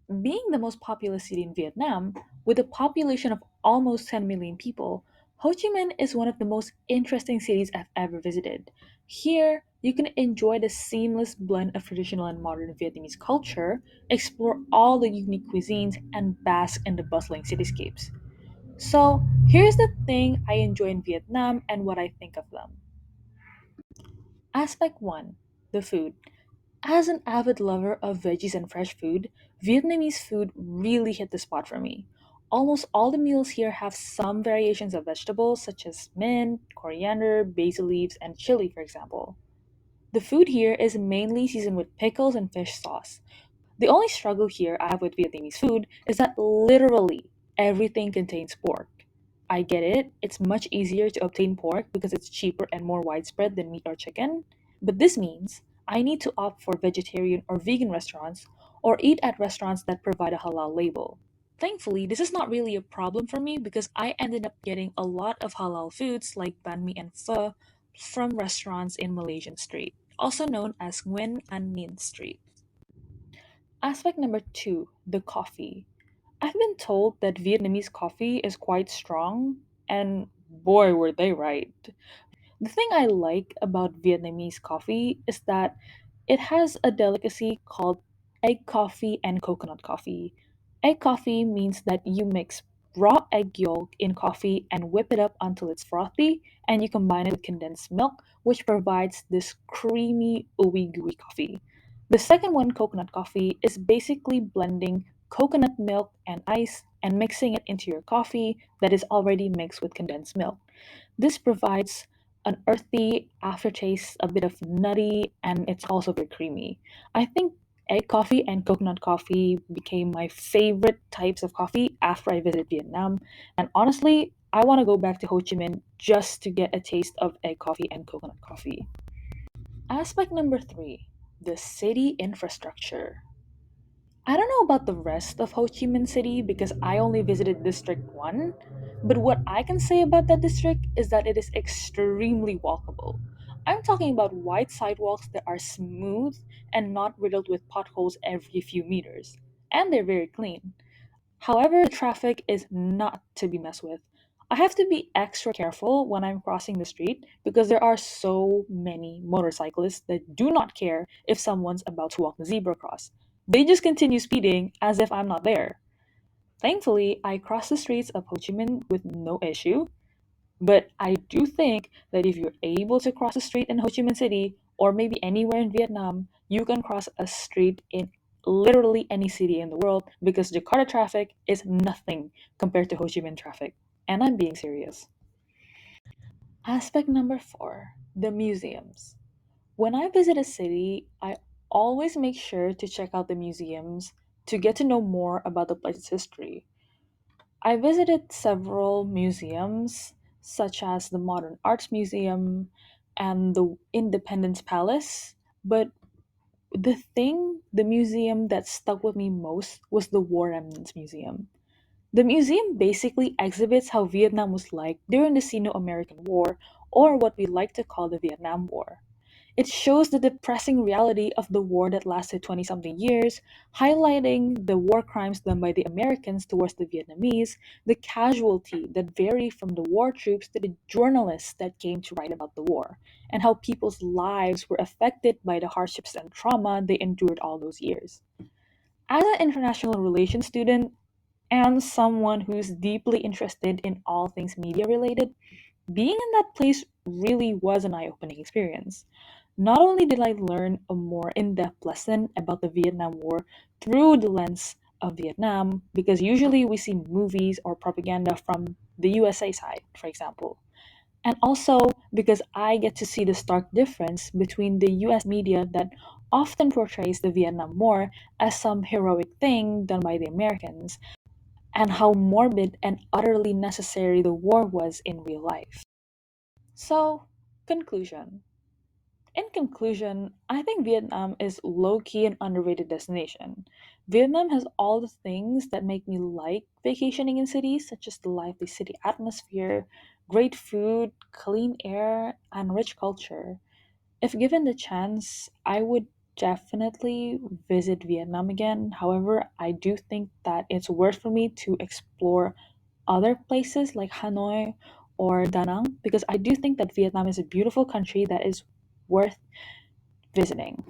Being the most populous city in Vietnam, with a population of almost 10 million people, Ho Chi Minh is one of the most interesting cities I've ever visited. Here, you can enjoy the seamless blend of traditional and modern Vietnamese culture, explore all the unique cuisines, and bask in the bustling cityscapes. So, here's the thing I enjoy in Vietnam and what I think of them. Aspect 1: the food. As an avid lover of veggies and fresh food, Vietnamese food really hit the spot for me. Almost all the meals here have some variations of vegetables, such as mint, coriander, basil leaves, and chili, for example. The food here is mainly seasoned with pickles and fish sauce. The only struggle here I have with Vietnamese food is that literally everything contains pork. I get it, it's much easier to obtain pork because it's cheaper and more widespread than meat or chicken, but this means I need to opt for vegetarian or vegan restaurants or eat at restaurants that provide a halal label. Thankfully, this is not really a problem for me because I ended up getting a lot of halal foods like banh mi and pho from restaurants in Malaysian Street, also known as Nguyen An Ninh Street. Aspect number two: the coffee. I've been told that Vietnamese coffee is quite strong, and boy, were they right. The thing I like about Vietnamese coffee is that it has a delicacy called egg coffee and coconut coffee. Egg coffee means that you mix raw egg yolk in coffee and whip it up until it's frothy, and you combine it with condensed milk, which provides this creamy, ooey gooey coffee. The second one, coconut coffee, is basically blending coconut milk and ice and mixing it into your coffee that is already mixed with condensed milk. This provides an earthy aftertaste, a bit of nutty, and it's also very creamy. I think egg coffee and coconut coffee became my favorite types of coffee after I visited Vietnam. And honestly, I want to go back to Ho Chi Minh just to get a taste of egg coffee and coconut coffee. Aspect number three: the city infrastructure. I don't know about the rest of Ho Chi Minh City because I only visited District 1, but what I can say about that district is that it is extremely walkable. I'm talking about wide sidewalks that are smooth and not riddled with potholes every few meters, and they're very clean. However, the traffic is not to be messed with. I have to be extra careful when I'm crossing the street because there are so many motorcyclists that do not care if someone's about to walk the zebra cross. They just continue speeding as if I'm not there. Thankfully, I crossed the streets of Ho Chi Minh with no issue, but I do think that if you're able to cross a street in Ho Chi Minh City or maybe anywhere in Vietnam, you can cross a street in literally any city in the world because Jakarta traffic is nothing compared to Ho Chi Minh traffic. And I'm being serious. Aspect number four: the museums. When I visit a city, I always make sure to check out the museums to get to know more about the place's history. I visited several museums, such as the Modern Arts Museum and the Independence Palace, but the museum that stuck with me most was the War Remnant Museum. The museum basically exhibits how Vietnam was like during the Sino American War, or what we like to call the Vietnam War. It shows the depressing reality of the war that lasted 20 something years, highlighting the war crimes done by the Americans towards the Vietnamese, the casualty that varied from the war troops to the journalists that came to write about the war, and how people's lives were affected by the hardships and trauma they endured all those years. As an international relations student and someone who's deeply interested in all things media related, being in that place really was an eye opening experience. Not only did I learn a more in depth lesson about the Vietnam War through the lens of Vietnam, because usually we see movies or propaganda from the USA side, for example, and also because I get to see the stark difference between the US media that often portrays the Vietnam War as some heroic thing done by the Americans, and how morbid and utterly necessary the war was in real life. So, conclusion. In conclusion, I think Vietnam is low key an underrated destination. Vietnam has all the things that make me like vacationing in cities, such as the lively city atmosphere, great food, clean air, and rich culture. If given the chance, I would definitely visit Vietnam again. However, I do think that it's worth for me to explore other places like Hanoi or Da Nang because I do think that Vietnam is a beautiful country that is worth visiting.